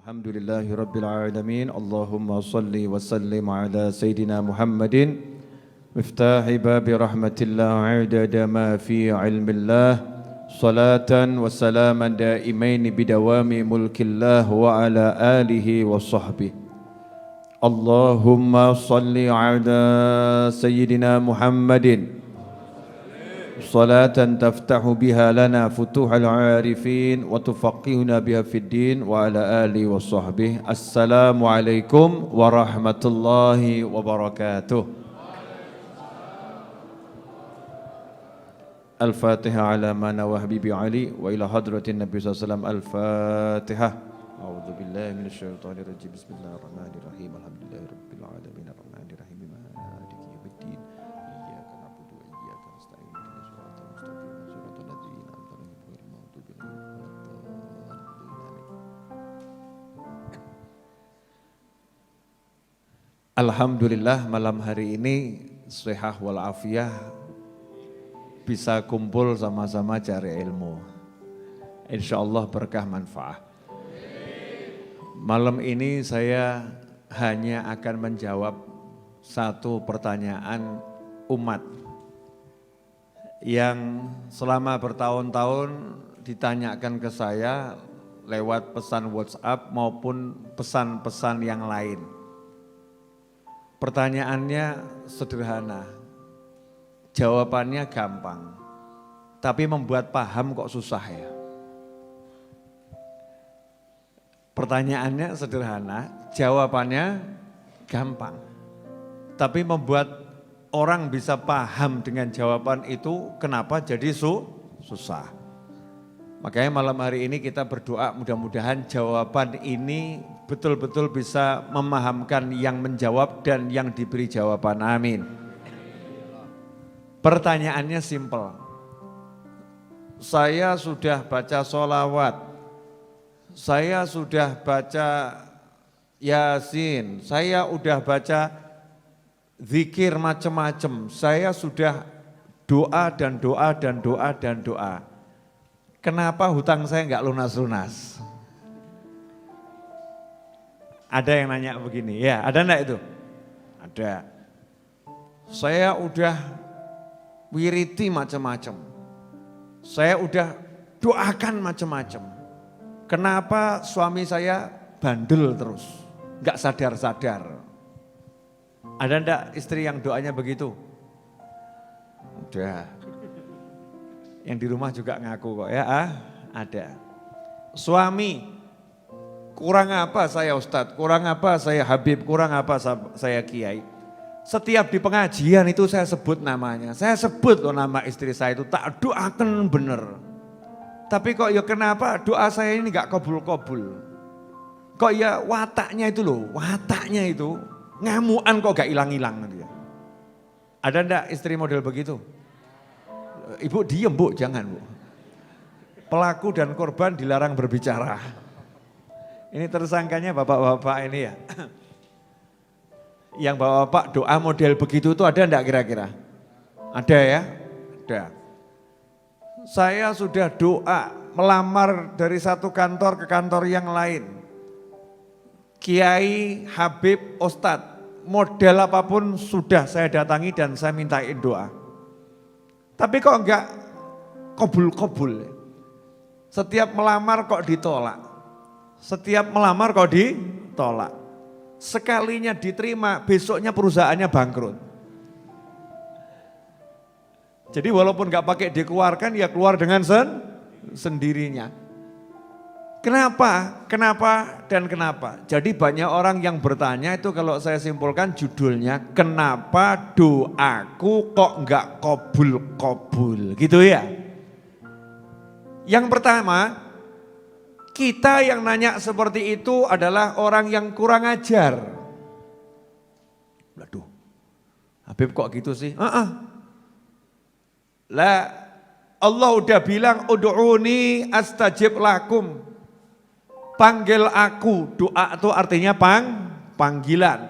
Alhamdulillahi Rabbil Alamin. Allahumma salli wa sallim ala Sayyidina Muhammadin miftahi babi rahmatillah adada ma fi ilmillah salatan wa salaman daimain bidawami mulkillah wa ala alihi wa sahbihi. Allahumma salli ala Sayyidina Muhammadin صلاة تفتح بها لنا فتوح العارفين وتفقهنا بها في الدين وعلى آله وصحبه. السلام عليكم ورحمة الله وبركاته. الفاتحة على ما نوى حبيبي علي وإلى حضرة النبي صلى الله عليه وسلم. الفاتحة. أعوذ بالله من الشيطان الرجيم. بسم الله الرحمن الرحيم. الحمد لله رب العالمين الرحمن الرحيم مالك يوم الدين. إياك نعبد وإياك نستعين. Alhamdulillah malam hari ini sehat walafiat bisa kumpul sama-sama cari ilmu. Insyaallah berkah manfaat. Malam ini saya hanya akan menjawab satu pertanyaan umat yang selama bertahun-tahun ditanyakan ke saya lewat pesan WhatsApp maupun pesan-pesan yang lain. Pertanyaannya sederhana, jawabannya gampang, tapi membuat paham kok susah ya. Pertanyaannya sederhana, jawabannya gampang, tapi membuat orang bisa paham dengan jawaban itu kenapa jadi susah. Makanya malam hari ini kita berdoa mudah-mudahan jawaban ini betul-betul bisa memahamkan yang menjawab dan yang diberi jawaban. Amin. Pertanyaannya simpel. Saya sudah baca sholawat, saya sudah baca Yasin, saya udah baca zikir macam-macam, saya sudah doa dan doa dan doa dan doa. Kenapa hutang saya enggak lunas-lunas? Ada yang nanya begini, ya ada enggak itu? Ada. Saya udah wiriti macam-macam. Saya udah doakan macam-macam. Kenapa suami saya bandel terus? Enggak sadar-sadar. Ada enggak istri yang doanya begitu? Udah. Yang di rumah juga ngaku kok ya, ada. Suami, kurang apa saya Ustadz, kurang apa saya Habib, kurang apa saya Kiai. Setiap di pengajian itu saya sebut namanya, saya sebut loh nama istri saya itu, tak doakan bener. Tapi kok ya kenapa doa saya ini gak kabul-kabul. Kok ya wataknya itu loh, wataknya itu ngamuan kok gak hilang-hilang. Ada enggak istri model begitu? Ibu diem bu, jangan bu. Pelaku dan korban dilarang berbicara. Ini tersangkanya bapak-bapak ini ya. Yang bapak-bapak doa model begitu itu ada enggak kira-kira? Ada ya? Ada. Saya sudah doa melamar dari satu kantor ke kantor yang lain. Kiai, Habib, Ustadz, model apapun sudah saya datangi dan saya mintain doa. Tapi kok enggak kobul-kobul. Setiap melamar kok ditolak. Setiap melamar kok ditolak. Sekalinya diterima, besoknya perusahaannya bangkrut. Jadi walaupun enggak pakai dikeluarkan, ya keluar dengan sendirinya. Kenapa? Kenapa dan kenapa? Jadi banyak orang yang bertanya itu kalau saya simpulkan judulnya, kenapa doaku kok enggak kabul-kabul gitu ya. Yang pertama, kita yang nanya seperti itu adalah orang yang kurang ajar. Waduh, Habib kok gitu sih? Lah, Allah udah bilang ud'uni astajib lakum. Panggil aku, doa itu artinya panggilan.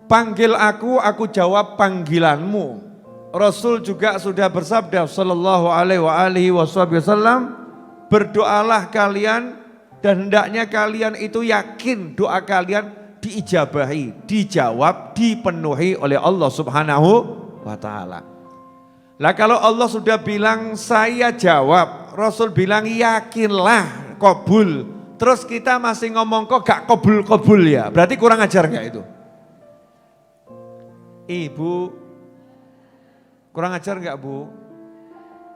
Panggil aku jawab panggilanmu. Rasul juga sudah bersabda sallallahu alaihi wasallam, berdoalah kalian Dan hendaknya kalian itu yakin doa kalian diijabahi, dijawab, dipenuhi oleh Allah Subhanahu wa ta'ala. Lah kalau Allah sudah bilang saya jawab, Rasul bilang yakinlah kabul. Terus kita masih ngomong kok gak kabul-kabul ya, berarti kurang ajar gak itu? Ibu, kurang ajar gak Bu?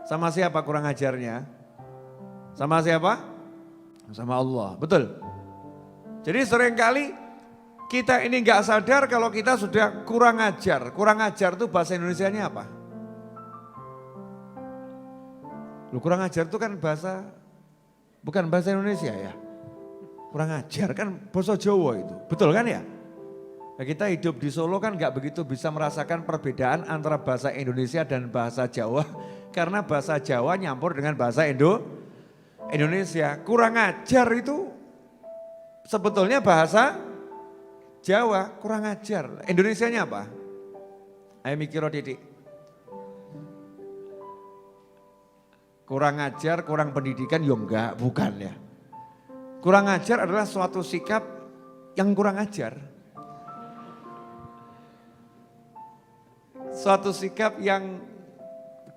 Sama siapa kurang ajarnya? Sama siapa? Sama Allah, betul. Jadi seringkali kita ini gak sadar kalau kita sudah kurang ajar. Kurang ajar itu bahasa Indonesianya apa? Lu kurang ajar itu kan bahasa, bukan bahasa Indonesia ya. Kurang ajar kan bahasa Jawa itu, betul kan ya? Nah, kita hidup di Solo kan gak begitu bisa merasakan perbedaan antara bahasa Indonesia dan bahasa Jawa. Karena bahasa Jawa nyampur dengan bahasa Indonesia. Kurang ajar itu sebetulnya bahasa Jawa, kurang ajar. Indonesianya apa? Ayo mikir Didik. Kurang ajar, kurang pendidikan, ya enggak, bukan ya. Kurang ajar adalah suatu sikap yang kurang ajar. Suatu sikap yang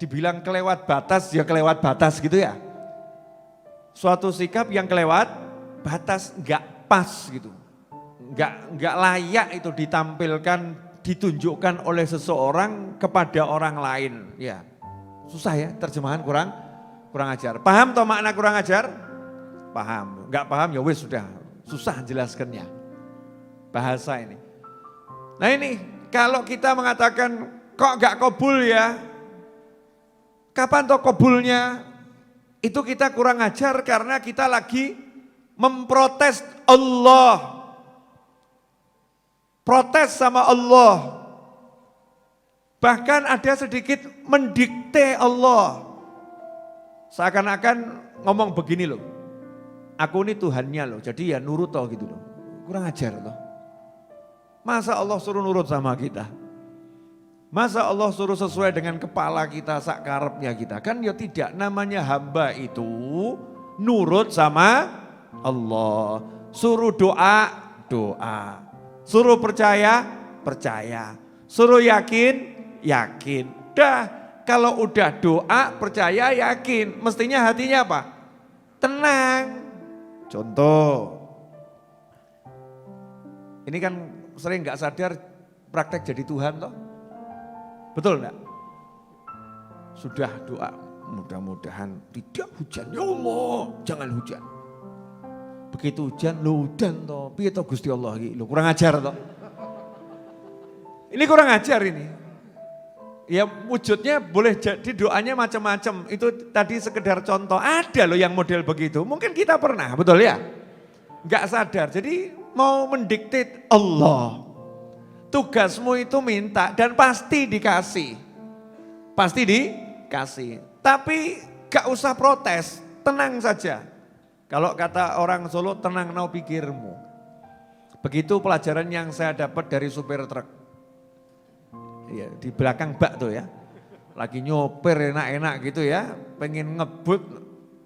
dibilang kelewat batas, ya kelewat batas gitu ya. Suatu sikap yang kelewat batas, enggak pas gitu. Enggak layak itu ditampilkan, ditunjukkan oleh seseorang kepada orang lain. Ya, susah ya terjemahan kurang ajar. Paham toh makna kurang ajar? Paham. Enggak paham ya wis sudah, susah jelaskannya. Bahasa ini. Nah ini kalau kita mengatakan kok enggak kabul ya? Kapan toh kabulnya? Itu kita kurang ajar karena kita lagi memprotes Allah. Protes sama Allah. Bahkan ada sedikit mendikte Allah. Seakan-akan ngomong begini loh. Aku ini Tuhannya loh, jadi ya nurut toh gitu loh. Kurang ajar toh. Masa Allah suruh nurut sama kita? Masa Allah suruh sesuai dengan kepala kita, sakarepnya kita? Kan ya tidak, namanya hamba itu nurut sama Allah. Suruh doa, doa. Suruh percaya, percaya. Suruh yakin, yakin. Dah, kalau udah doa, percaya, yakin. Mestinya hatinya apa? Tenang. Contoh. Ini kan sering gak sadar praktek jadi Tuhan toh. Betul enggak? Sudah doa, mudah-mudahan tidak hujan. Ya Allah, jangan hujan. Begitu hujan, lo hujan toh. Piye toh Gusti Allah iki? Lo kurang ajar toh. Ini kurang ajar ini. Ya wujudnya boleh jadi doanya macam-macam. Itu tadi sekedar contoh. Ada loh yang model begitu. Mungkin kita pernah, betul ya? Enggak sadar. Jadi mau mendikte Allah. Tugasmu itu minta dan pasti dikasih. Pasti dikasih. Tapi gak usah protes, tenang saja. Kalau kata orang Solo, tenang no pikirmu. Begitu pelajaran yang saya dapat dari supir truk. Ya, di belakang bak tuh ya. Lagi nyopir enak-enak gitu ya. Pengen ngebut,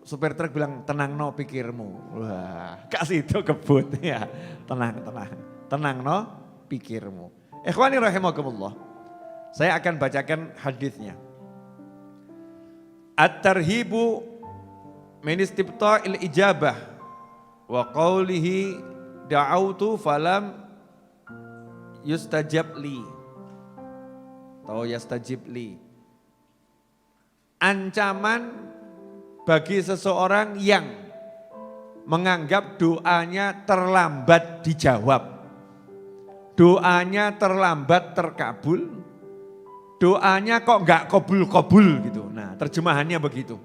supir truk bilang tenang no pikirmu. Wah, kasih itu kebut ya. Tenang, tenang. Tenang no pikirmu. Ikhwani rahimakumullah. Saya akan bacakan hadisnya. At-tarhibu min istibta'il ijabah wa qawlihi da'autu falam yustajab li. Atau yastajib li. Ancaman bagi seseorang yang menganggap doanya terlambat dijawab. Doanya terlambat terkabul, doanya kok enggak kabul-kabul gitu. Nah terjemahannya begitu.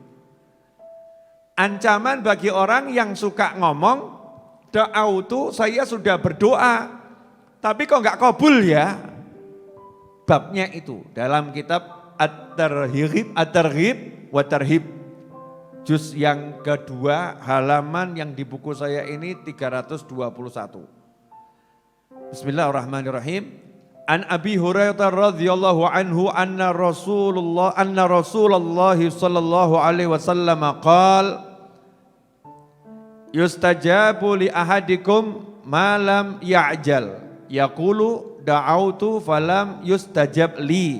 Ancaman bagi orang yang suka ngomong, da'autu saya sudah berdoa, tapi kok enggak kabul ya. Babnya itu dalam kitab At-Targhib wa Tarhib. Juz yang kedua halaman yang di buku saya ini 321. Bismillahirrahmanirrahim. An Abi Hurairah radhiyallahu anhu anna Rasulullah sallallahu alaihi wasallam qala yustajabu li ahadikum ma lam ya'jal yaqulu da'autu falam yustajab li.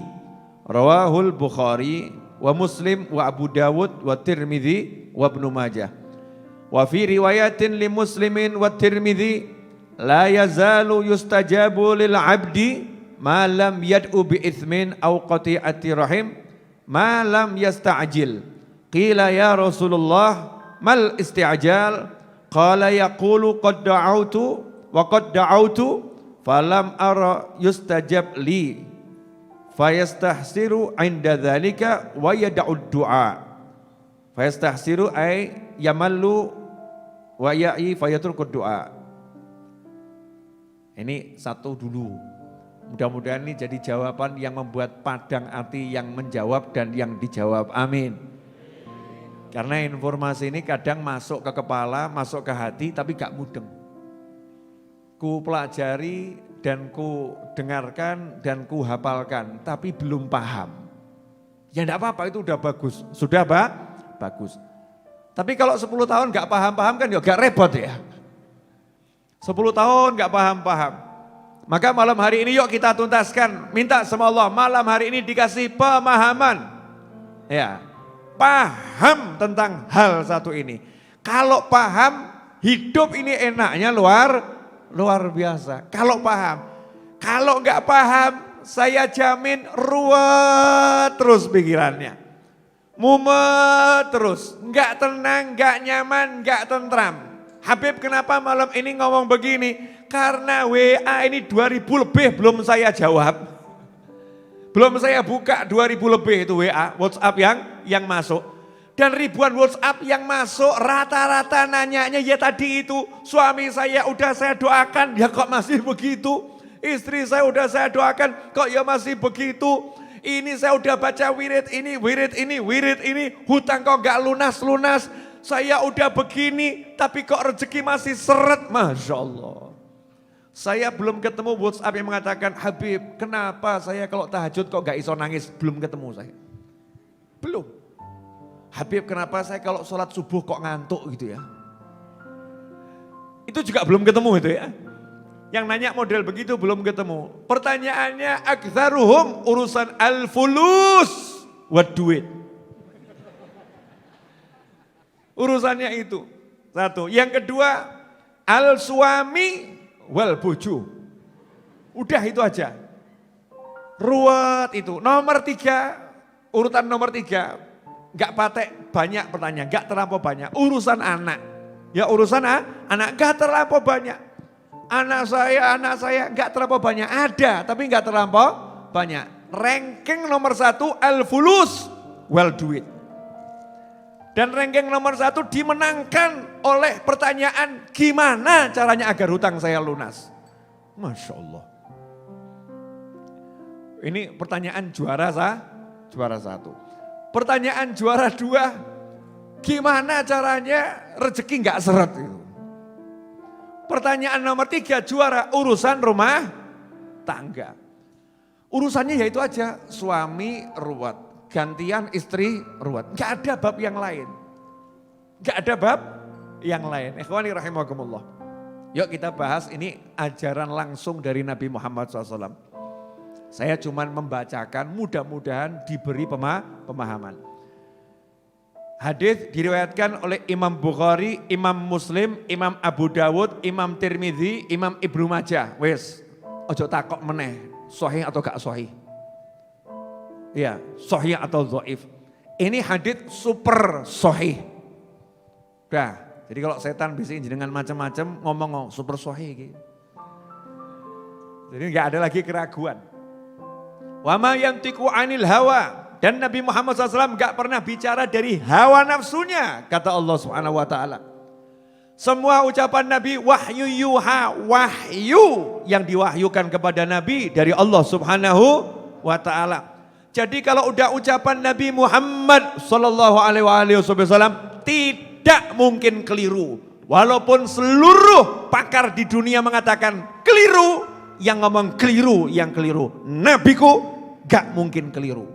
Rawahul Bukhari wa Muslim wa Abu Dawud wa Tirmidzi wa Ibnu Majah. Wa fi riwayatin li Muslimin wa Tirmidzi la yazalu yustajabu lil 'abdi ma lam yad'u bi itsmin aw qati'ati rahim ma lam yasta'jil. Qila ya Rasulullah mal isti'jal? Qala yaqulu qad da'autu wa qad da'autu falam ara yustajab li. Fayastahsiru 'inda dzalika wa yad'ud du'a. Fayastahsiru ay yamallu wa ya'i fayatrukud du'a. Ini satu dulu. Mudah-mudahan ini jadi jawaban yang membuat padang hati yang menjawab dan yang dijawab. Amin. Karena informasi ini kadang masuk ke kepala, masuk ke hati tapi gak mudeng. Ku pelajari dan ku dengarkan dan ku hafalkan tapi belum paham. Ya enggak apa-apa, itu udah bagus. Sudah bagus. Tapi kalau 10 tahun gak paham-paham kan ya gak repot ya. 10 tahun gak paham-paham. Maka malam hari ini yuk kita tuntaskan. Minta sama Allah malam hari ini dikasih pemahaman. Ya, paham tentang hal satu ini. Kalau paham, hidup ini enaknya luar biasa. Kalau paham. Kalau enggak paham, saya jamin ruwet terus pikirannya. Mumet terus. Enggak tenang, enggak nyaman, enggak tentram. Habib kenapa malam ini ngomong begini? Karena WA ini 2000 lebih belum saya jawab. Belum saya buka 2000 lebih itu WA, WhatsApp yang masuk. Dan ribuan WhatsApp yang masuk rata-rata nanyanya ya tadi itu. Suami saya udah saya doakan, ya kok masih begitu. Istri saya udah saya doakan, kok ya masih begitu. Ini saya udah baca wirid ini. Hutang kok gak lunas-lunas. Saya udah begini, tapi kok rezeki masih seret. Masya Allah. Saya belum ketemu WhatsApp yang mengatakan, Habib kenapa saya kalau tahajud kok gak iso nangis? Belum ketemu saya. Belum. Habib kenapa saya kalau sholat subuh kok ngantuk gitu ya. Itu juga belum ketemu itu ya. Yang nanya model begitu belum ketemu. Pertanyaannya aktsaruhum urusan al-fulus wa duit. Urusannya itu. Satu. Yang kedua al-suami wal bojo. Udah itu aja. Ruwet itu. Nomor 3, urutan nomor 3. Gak patek banyak pertanyaan, gak terlampau banyak. Urusan anak. Ya urusan anak gak terlampau banyak. Anak saya gak terlampau banyak. Ada tapi gak terlampau banyak. Ranking nomor 1 al-fulus wal duit. Dan ranking nomor 1 dimenangkan oleh pertanyaan gimana caranya agar hutang saya lunas. Masya Allah. Ini pertanyaan juara 1. Pertanyaan juara 2, gimana caranya rezeki gak seret itu. Pertanyaan nomor 3 juara urusan rumah tangga. Urusannya yaitu aja suami ruwet, gantian istri ruwet. Gak ada bab yang lain. Ikhwani rahimakumullah. Yuk kita bahas ini ajaran langsung dari Nabi Muhammad SAW. Saya cuma membacakan, mudah-mudahan diberi pemahaman. Hadis diriwayatkan oleh Imam Bukhari, Imam Muslim, Imam Abu Dawud, Imam Tirmidzi, Imam Ibnu Majah. Wes, ojo takok meneh, sahih atau gak sahih. Iya, sahih atau dhaif. Ini hadis super sahih. Dah, jadi kalau setan bisa dengan macam-macam ngomong super sahih gitu. Jadi nggak ada lagi keraguan. Wa ma yantiqu 'anil hawa, dan Nabi Muhammad SAW gak pernah bicara dari hawa nafsunya, kata Allah Subhanahu wa taala. Semua ucapan Nabi wahyu yuha, wahyu yang diwahyukan kepada Nabi dari Allah Subhanahu wa taala. Jadi kalau udah ucapan Nabi Muhammad sallallahu alaihi wasallam tidak mungkin keliru. Walaupun seluruh pakar di dunia mengatakan keliru, yang ngomong keliru, yang keliru. Nabiku gak mungkin keliru.